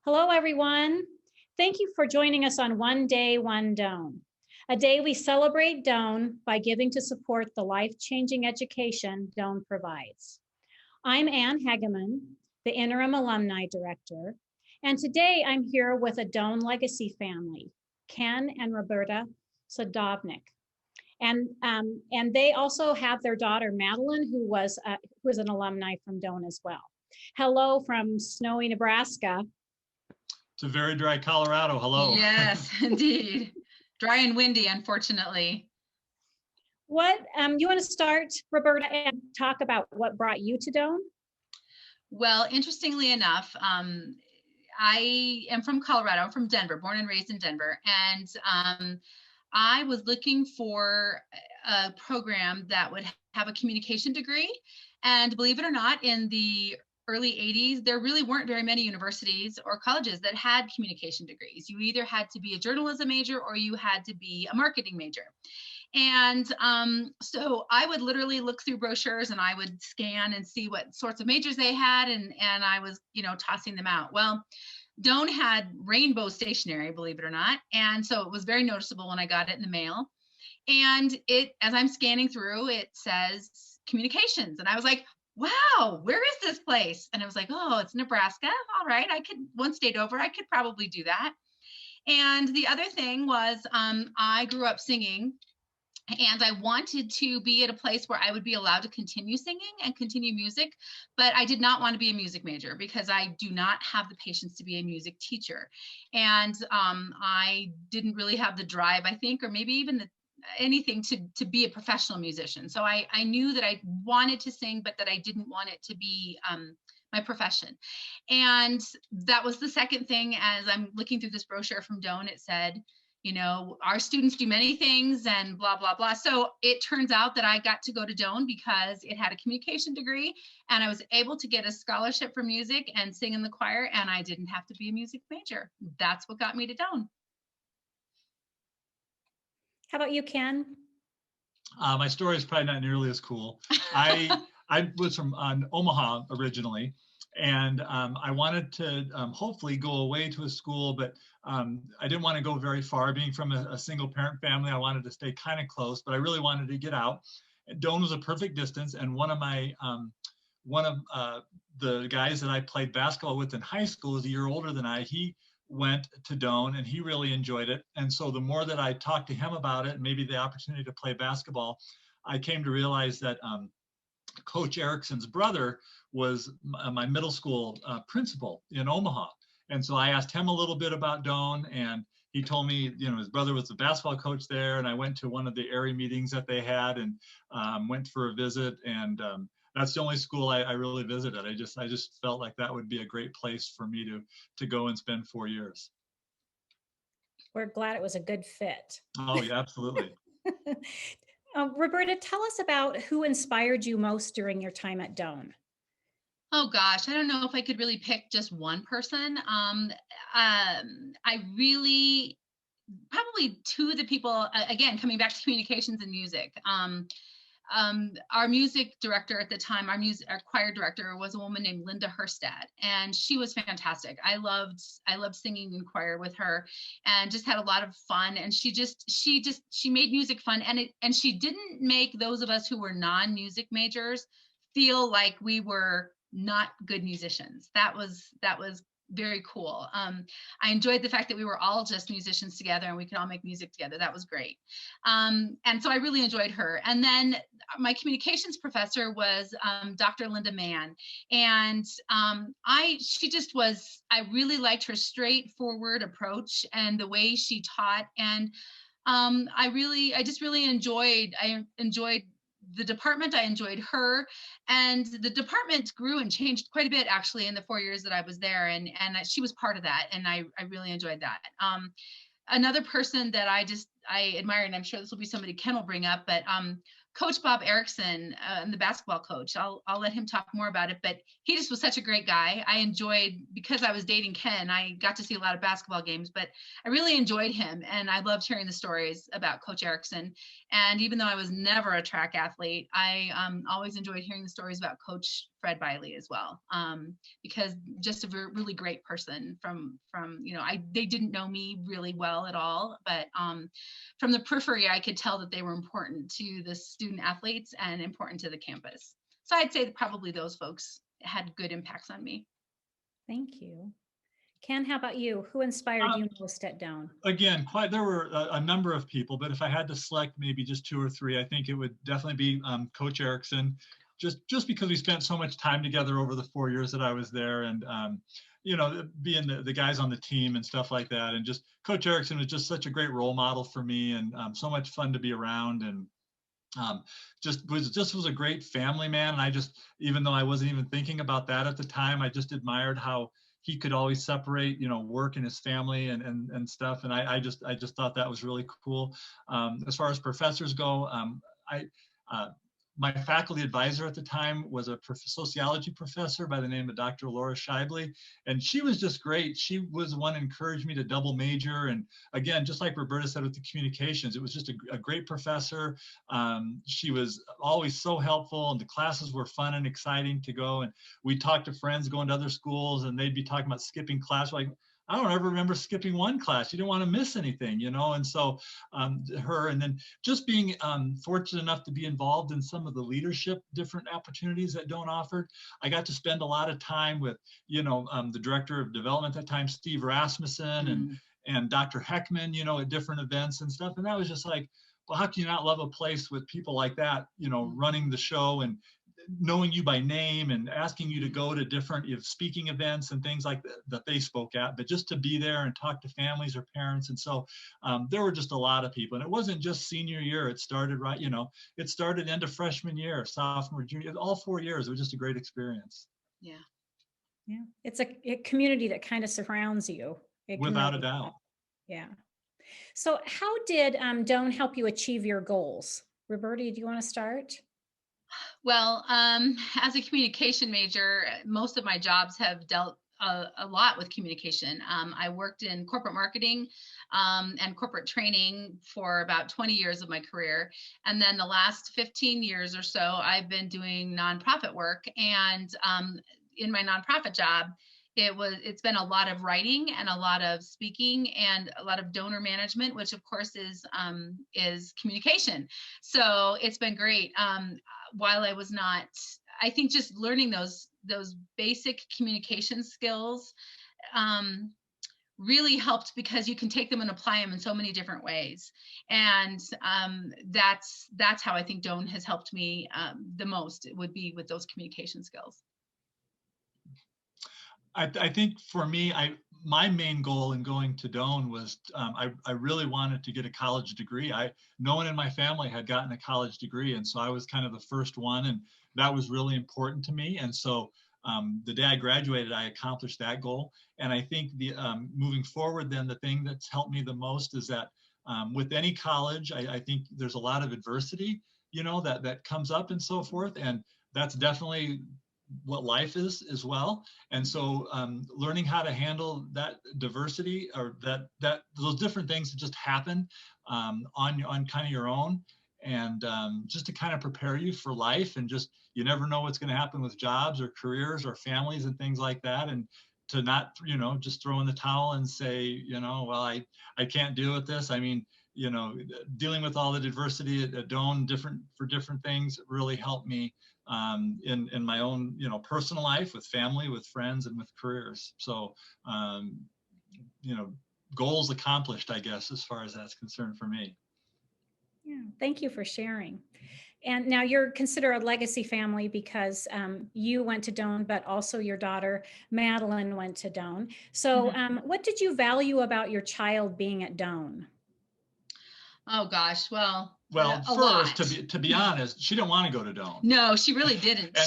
Hello, everyone. Thank you for joining us on One Day, OneDoane, a day we celebrate Doane by giving to support the life-changing education Doane provides. I'm Ann Hageman, the Interim Alumni Director, and today I'm here with a Doane legacy family, Ken and Roberta Sladovnik. And they also have their daughter, Madeline, who was an alumni from Doane as well. Hello from snowy Nebraska. To very dry Colorado. Hello. Yes, indeed. Dry and windy, unfortunately. What you want to start, Roberta, and talk about what brought you to Doane? Well, interestingly enough, I am from Colorado. I'm from Denver, born and raised in Denver. And I was looking for a program that would have a communication degree. And believe it or not, in the early 80s, there really weren't very many universities or colleges that had communication degrees. You either had to be a journalism major or you had to be a marketing major. And so I would literally look through brochures and I would scan and see what sorts of majors they had. And I was, tossing them out. Well, Doane had rainbow stationery, believe it or not. And so it was very noticeable when I got it in the mail. And as I'm scanning through, it says communications. And I was like, wow, where is this place? And I was like, oh, it's Nebraska. All right, I could, one state over, I could probably do that. And the other thing was I grew up singing. And I wanted to be at a place where I would be allowed to continue singing and continue music, but I did not want to be a music major because I do not have the patience to be a music teacher. And I didn't really have the drive, I think, or maybe even anything to be a professional musician. So I knew that I wanted to sing, but that I didn't want it to be my profession. And that was the second thing. As I'm looking through this brochure from Doane, it said, our students do many things and blah, blah, blah. So it turns out that I got to go to Doane because it had a communication degree and I was able to get a scholarship for music and sing in the choir, and I didn't have to be a music major. That's what got me to Doane. How about you, Ken? My story is probably not nearly as cool. I was from Omaha originally, and I wanted to hopefully go away to a school, but I didn't want to go very far. Being from a single parent family, I wanted to stay kind of close, but I really wanted to get out. Doane was a perfect distance, and one of the guys that I played basketball with in high school is a year older than I. He went to Doane and he really enjoyed it. And so the more that I talked to him about it, maybe the opportunity to play basketball, I came to realize that Coach Erickson's brother was my middle school principal in Omaha. And so I asked him a little bit about Doane, and he told me, his brother was the basketball coach there. And I went to one of the area meetings that they had and went for a visit. And that's the only school I really visited. I just felt like that would be a great place for me to go and spend 4 years. We're glad it was a good fit. Oh, yeah, absolutely. Roberta, tell us about who inspired you most during your time at Doane. Oh gosh, I don't know if I could really pick just one person. I really, probably two of the people, again, coming back to communications and music. Our music director at the time, our choir director was a woman named Linda Herstad, and she was fantastic. I loved singing in choir with her, and just had a lot of fun. And she made music fun, and she didn't make those of us who were non-music majors feel like we were not good musicians. That was very cool. I enjoyed the fact that we were all just musicians together and we could all make music together. That was great. And so I really enjoyed her. And then my communications professor was Dr. Linda Mann. And I really liked her straightforward approach and the way she taught. And I just really enjoyed the department. I enjoyed her, and the department grew and changed quite a bit actually in the 4 years that I was there, and she was part of that, and I really enjoyed that. Another person that I admire, and I'm sure this will be somebody Ken will bring up, but Coach Bob Erickson, the basketball coach, I'll let him talk more about it, but he just was such a great guy. I enjoyed, because I was dating Ken, I got to see a lot of basketball games, but I really enjoyed him, and I loved hearing the stories about Coach And even though I was never a track athlete, I always enjoyed hearing the stories about Coach Fred Biley as well, because just a really great person from they didn't know me really well at all, but from the periphery, I could tell that they were important to the student athletes and important to the campus. So I'd say that probably those folks had good impacts on me. Thank you. Ken, how about you? Who inspired you most at Doane? Again, there were a number of people, but if I had to select maybe just 2 or 3, I think it would definitely be Coach Erickson, just because we spent so much time together over the 4 years that I was there, and being the guys on the team and stuff like that. And just Coach Erickson was just such a great role model for me, and so much fun to be around, and just was a great family man. And I just, even though I wasn't even thinking about that at the time, I just admired how he could always separate, work and his family and stuff. And I just thought that was really cool. As far as professors go, my faculty advisor at the time was a sociology professor by the name of Dr. Laura Shively, and she was just great. She was the one who encouraged me to double major. And again, just like Roberta said with the communications, it was just a great professor. She was always so helpful, and the classes were fun and exciting to go. And we talked to friends going to other schools, and they'd be talking about skipping class. Like, I don't ever remember skipping one class. You didn't want to miss anything, And so her, and then just being fortunate enough to be involved in some of the leadership, different opportunities that Doane offered. I got to spend a lot of time with, the director of development at that time, Steve Rasmussen, and Dr. Heckman, at different events and stuff. And that was just like, well, how can you not love a place with people like that, running the show and knowing you by name and asking you to go to different speaking events and things like that they spoke at, but just to be there and talk to families or parents. And so there were just a lot of people, and it wasn't just senior year. It started it started end of freshman year, sophomore, junior, all 4 years. It was just a great experience. Yeah. It's a community that kind of surrounds you. Without a doubt. Yeah. So how did Doane help you achieve your goals? Roberta, do you want to start? Well, as a communication major, most of my jobs have dealt a lot with communication. I worked in corporate marketing and corporate training for about 20 years of my career. And then the last 15 years or so, I've been doing nonprofit work. And in my nonprofit job, it's been a lot of writing and a lot of speaking and a lot of donor management, which of course is communication. So it's been great. While I was not, I think just learning those basic communication skills really helped, because you can take them and apply them in so many different ways. And that's how I think Doane has helped me the most. It would be with those communication skills. I think for me, my main goal in going to Doane was I really wanted to get a college degree. No one in my family had gotten a college degree, and so I was kind of the first one, and that was really important to me. And so the day I graduated, I accomplished that goal. And I think the moving forward, then the thing that's helped me the most is that with any college, I think there's a lot of adversity, that comes up and so forth, and that's definitely what life is as well. And so learning how to handle that diversity, or that those different things that just happen on kind of your own, and just to kind of prepare you for life, and just, you never know what's going to happen with jobs or careers or families and things like that. And to not, just throw in the towel and say, well, I can't deal with this. I mean, dealing with all the diversity at Doane, for different things, really helped me in my own, personal life, with family, with friends, and with careers. So, goals accomplished, I guess, as far as that's concerned for me. Yeah, thank you for sharing. And now you're considered a legacy family, because you went to Doane, but also your daughter, Madeline, went to Doane. So what did you value about your child being at Doane? Oh gosh, well, first, to be honest, she didn't want to go to Doane. No, she really didn't.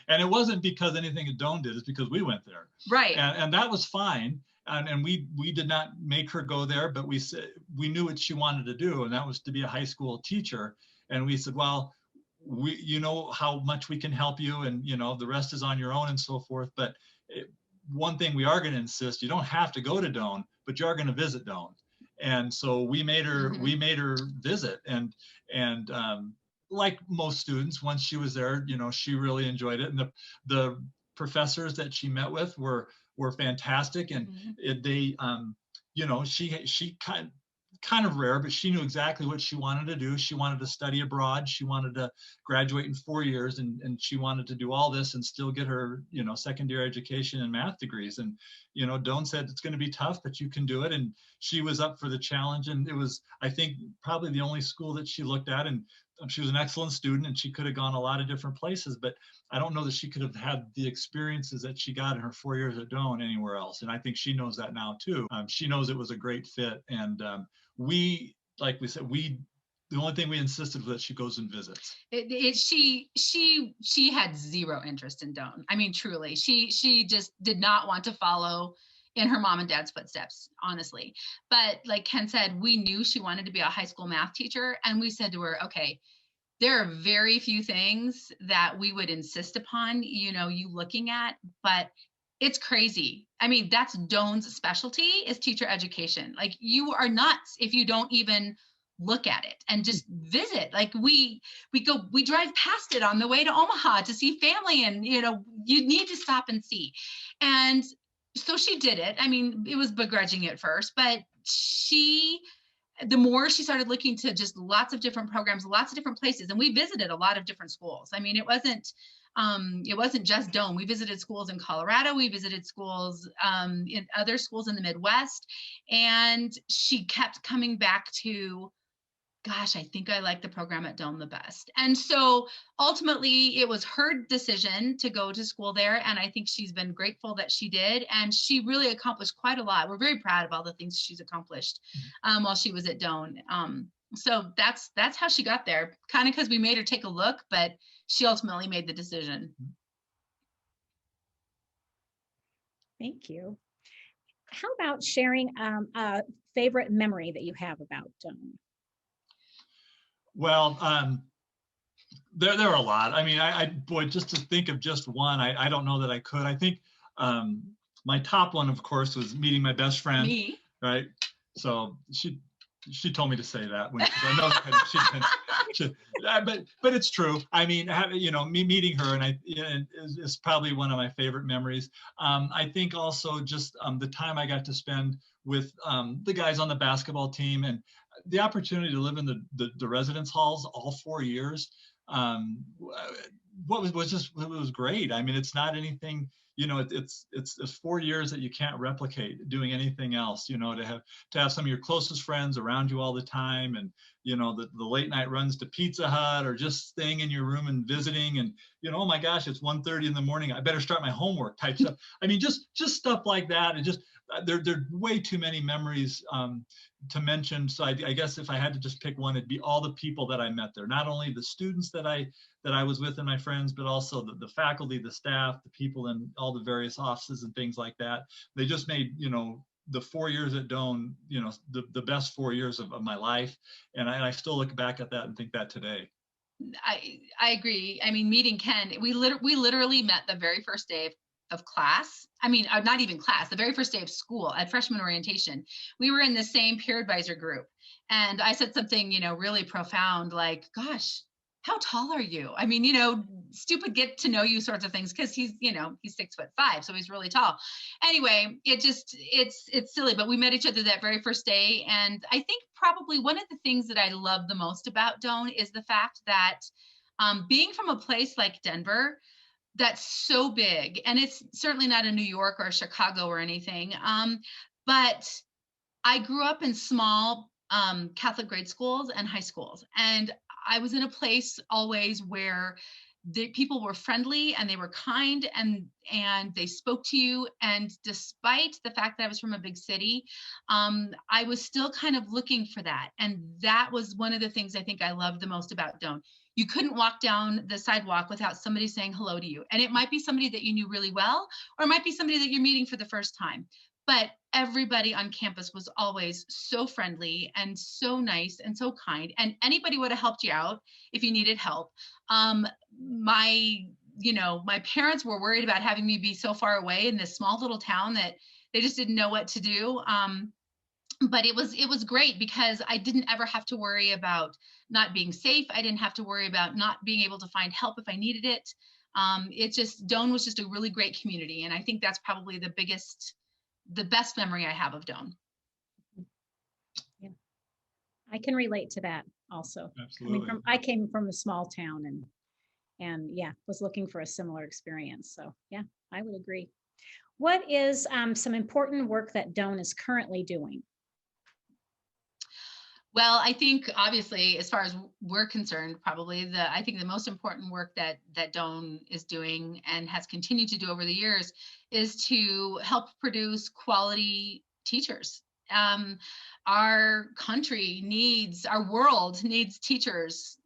And it wasn't because anything that Doane did, it's because we went there. Right. And that was fine. And we did not make her go there, but we knew what she wanted to do, and that was to be a high school teacher. And we said, well, you know how much we can help you, and the rest is on your own and so forth. But one thing we are going to insist, you don't have to go to Doane, but you are going to visit Doane. And so we made her visit, and like most students, once she was there, she really enjoyed it. And the professors that she met with were fantastic. And they, she kind of rare, but she knew exactly what she wanted to do. She wanted to study abroad. She wanted to graduate in 4 years, and she wanted to do all this and still get her, secondary education and math degrees. And, Doane said, it's going to be tough, but you can do it. And she was up for the challenge. And it was, I think, probably the only school that she looked at. And she was an excellent student, and she could have gone a lot of different places, but I don't know that she could have had the experiences that she got in her 4 years at Doane anywhere else. And I think she knows that now too. She knows it was a great fit. And like we said, the only thing we insisted was that she goes and visits. She had zero interest in Doane. I mean, truly, she just did not want to follow in her mom and dad's footsteps, honestly. But like Ken said, we knew she wanted to be a high school math teacher. And we said to her, okay, there are very few things that we would insist upon, you looking at, but it's crazy. I mean, that's Doane's specialty, is teacher education. Like, you are nuts if you don't even look at it and just visit. Like, we drive past it on the way to Omaha to see family, and you need to stop and see. And so she did it. I mean, it was begrudging at first, but the more she started looking to just lots of different programs, lots of different places, and we visited a lot of different schools. I mean, it wasn't just Doane. We visited schools in Colorado. We visited schools in other schools in the Midwest, and she kept coming back to, gosh, I think I like the program at Doane the best. And so ultimately it was her decision to go to school there. And I think she's been grateful that she did. And she really accomplished quite a lot. We're very proud of all the things she's accomplished while she was at Doane. So that's how she got there, kind of because we made her take a look, but she ultimately made the decision. Thank you. How about sharing a favorite memory that you have about Doane? Well, there are a lot. I mean, boy, just to think of just one, I don't know that I could. I think my top one, of course, was meeting my best friend. Me. Right. So she told me to say that when I know that but it's true. I mean, me meeting her is probably one of my favorite memories. I think also just the time I got to spend with the guys on the basketball team, and the opportunity to live in the residence halls all 4 years. It was great. I mean, it's not anything, it's 4 years that you can't replicate doing anything else, to have some of your closest friends around you all the time, and the late night runs to Pizza Hut, or just staying in your room and visiting, and oh my gosh, it's 1:30 in the morning, I better start my homework type stuff. I mean, just stuff like that. And just there are way too many memories to mention. So I guess if I had to just pick one, it'd be all the people that I met there. Not only the students that I was with and my friends, but also the faculty, the staff, the people in all the various offices and things like that. They just made, the 4 years at Doane, the best 4 years of my life. And I still look back at that and think that today. I agree. I mean, meeting Ken, we literally met the very first day of class. I mean, not even class, the very first day of school at freshman orientation. We were in the same peer advisor group. And I said something, really profound, like, gosh, how tall are you? I mean, stupid get to know you sorts of things, because he's 6'5", so he's really tall. Anyway, it's silly, but we met each other that very first day. And I think probably one of the things that I love the most about Doane is the fact that being from a place like Denver, that's so big, and it's certainly not a New York or a Chicago or anything, but I grew up in small Catholic grade schools and high schools, and I was in a place always where the people were friendly and they were kind, and they spoke to you. And despite the fact that I was from a big city, I was still kind of looking for that. And that was one of the things I think I loved the most about Doane. You couldn't walk down the sidewalk without somebody saying hello to you. And it might be somebody that you knew really well, or it might be somebody that you're meeting for the first time. But everybody on campus was always so friendly and so nice and so kind. And anybody would have helped you out if you needed help. My parents were worried about having me be so far away in this small little town that they just didn't know what to do. but it was great because I didn't ever have to worry about not being safe. I didn't have to worry about not being able to find help if I needed it. Doane was just a really great community. And I think that's probably the best memory I have of Doane. Yeah, I can relate to that also. Absolutely. I came from a small town and yeah, was looking for a similar experience. So yeah, I would agree. What is some important work that Doane is currently doing? Well, I think obviously, as far as we're concerned, probably I think the most important work that Doane is doing and has continued to do over the years is to help produce quality teachers. Our world needs teachers,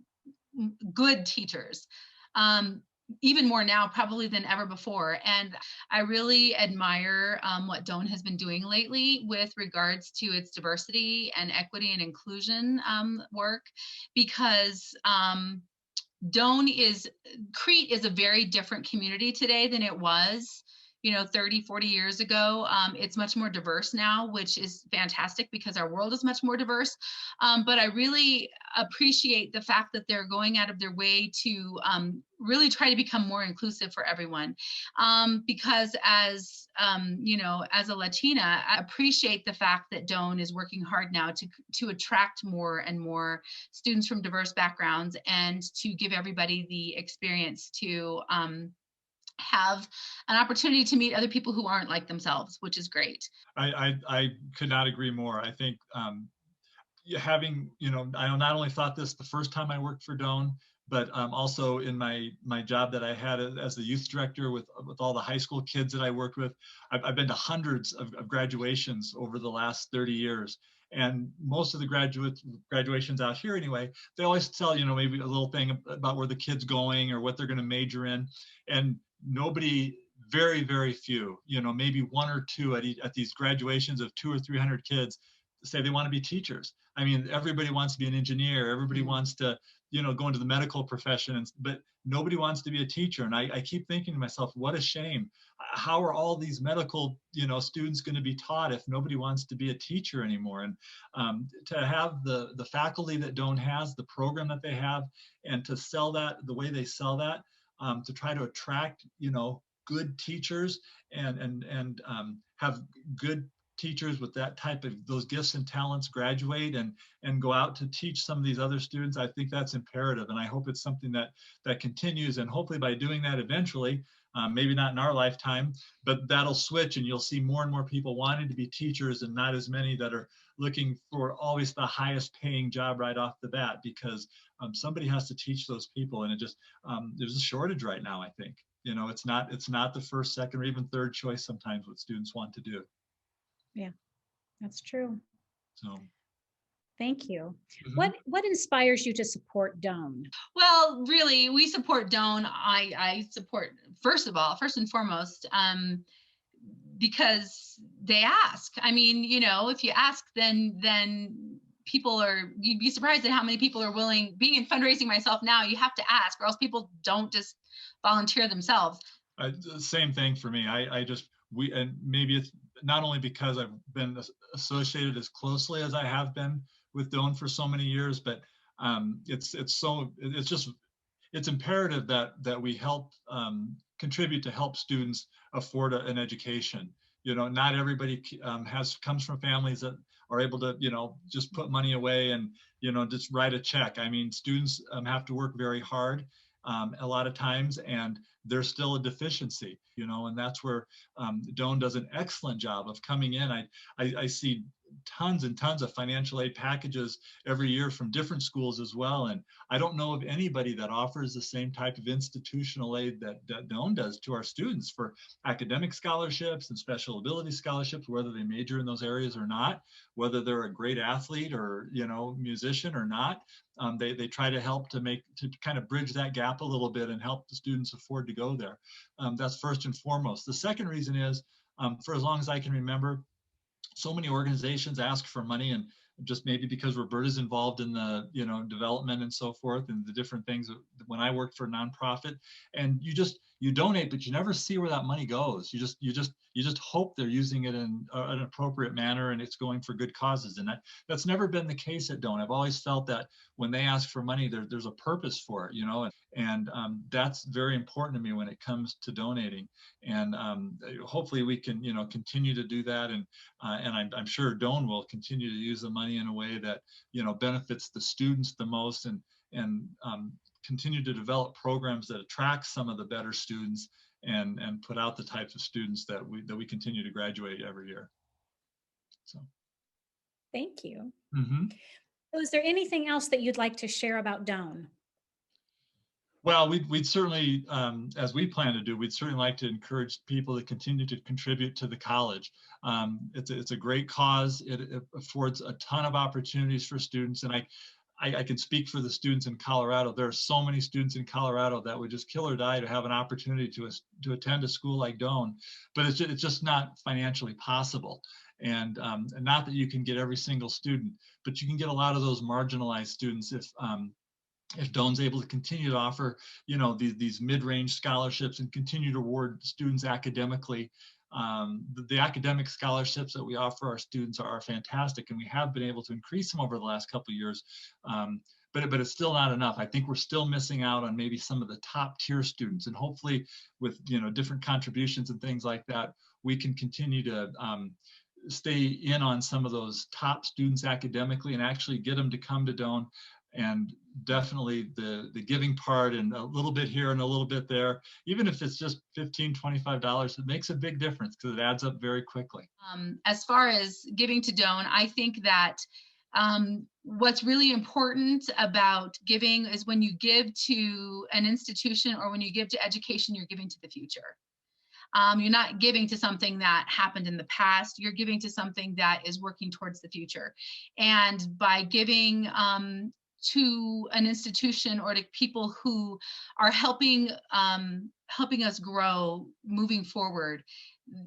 good teachers. Even more now probably than ever before. And I really admire what Doane has been doing lately with regards to its diversity and equity and inclusion work, because Crete is a very different community today than it was 30, 40 years ago. It's much more diverse now, which is fantastic because our world is much more diverse. But I really appreciate the fact that they're going out of their way to really try to become more inclusive for everyone. Because as a Latina, I appreciate the fact that Doane is working hard now to attract more and more students from diverse backgrounds and to give everybody the experience to have an opportunity to meet other people who aren't like themselves, which is great. I could not agree more. I think having, I not only thought this the first time I worked for Doane, but also in my job that I had as the youth director with all the high school kids that I worked with. I've been to hundreds of graduations over the last 30 years. And most of the graduations out here anyway, they always tell, maybe a little thing about where the kid's going or what they're going to major in. And nobody, very, very few, maybe one or two at these graduations of 200 or 300 kids say they want to be teachers. I mean, everybody wants to be an engineer. Everybody wants to, go into the medical profession, but nobody wants to be a teacher. And I keep thinking to myself, what a shame. How are all these medical, students going to be taught if nobody wants to be a teacher anymore? And to have the faculty that Doane has, the program that they have, and to sell that the way they sell that, to try to attract, good teachers and have good teachers with that type of those gifts and talents graduate and go out to teach some of these other students. I think that's imperative, and I hope it's something that continues. And hopefully, by doing that, eventually, maybe not in our lifetime, but that'll switch, and you'll see more and more people wanting to be teachers, and not as many that are looking for always the highest paying job right off the bat, because somebody has to teach those people, and it just there's a shortage right now. I think it's not the first, second, or even third choice sometimes what students want to do. Yeah, that's true. So thank you. What inspires you to support Doane? Well, really, we support Doane. I support, first and foremost, because they ask. I mean, if you ask, then you'd be surprised at how many people are willing. Being in fundraising myself now, you have to ask, or else people don't just volunteer themselves. Same thing for me. And maybe it's not only because I've been associated as closely as I have been with Doane for so many years, but it's imperative that we help contribute to help students afford an education. Not everybody comes from families that are able to just put money away and just write a check. I mean, students have to work very hard a lot of times, and there's still a deficiency, and that's where Doane does an excellent job of coming in. I see tons and tons of financial aid packages every year from different schools as well, and I don't know of anybody that offers the same type of institutional aid that Doane does to our students for academic scholarships and special ability scholarships, whether they major in those areas or not, whether they're a great athlete or musician or not. They try to help to kind of bridge that gap a little bit and help the students afford to go there. That's first and foremost. The second reason is, for as long as I can remember, so many organizations ask for money, and just maybe because Roberta's involved in the development and so forth and the different things when I worked for a nonprofit, and you donate, but you never see where that money goes. You just hope they're using it in an appropriate manner and it's going for good causes. And that's never been the case at Doane. I've always felt that when they ask for money, there's a purpose for it, and that's very important to me when it comes to donating. And hopefully we can, continue to do that. And I'm sure Doane will continue to use the money in a way that, benefits the students the most, and continue to develop programs that attract some of the better students and put out the types of students that we continue to graduate every year. So. Thank you. Mm-hmm. So is there anything else that you'd like to share about Doane? Well, we'd certainly, as we plan to do, we'd certainly like to encourage people to continue to contribute to the college. It's a great cause. It affords a ton of opportunities for students, and I can speak for the students in Colorado. There are so many students in Colorado that would just kill or die to have an opportunity to attend a school like Doane, but it's just not financially possible. And not that you can get every single student, but you can get a lot of those marginalized students if Doane's able to continue to offer, these mid-range scholarships and continue to reward students academically. The academic scholarships that we offer our students are fantastic, and we have been able to increase them over the last couple of years. But it's still not enough. I think we're still missing out on maybe some of the top tier students, and hopefully with different contributions and things like that, we can continue to stay in on some of those top students academically and actually get them to come to Doane. And definitely the giving part, and a little bit here and a little bit there, even if it's just $15, $25, it makes a big difference because it adds up very quickly. As far as giving to Doane, I think that what's really important about giving is when you give to an institution or when you give to education, you're giving to the future. You're not giving to something that happened in the past. You're giving to something that is working towards the future. And by giving to an institution or to people who are helping us grow moving forward,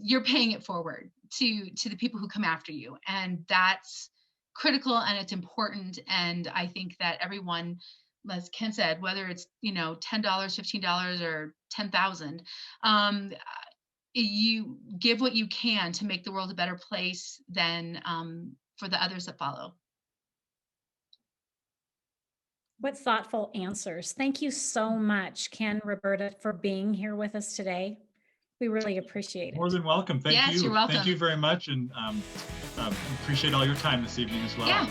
you're paying it forward to the people who come after you. And that's critical and it's important. And I think that everyone, as Ken said, whether it's $10, $15 or 10,000, you give what you can to make the world a better place than for the others that follow. What thoughtful answers. Thank you so much, Ken, Roberta, for being here with us today. We really appreciate it. More than welcome. Thank you. Yes, you're welcome. Thank you very much, and appreciate all your time this evening as well. Yeah.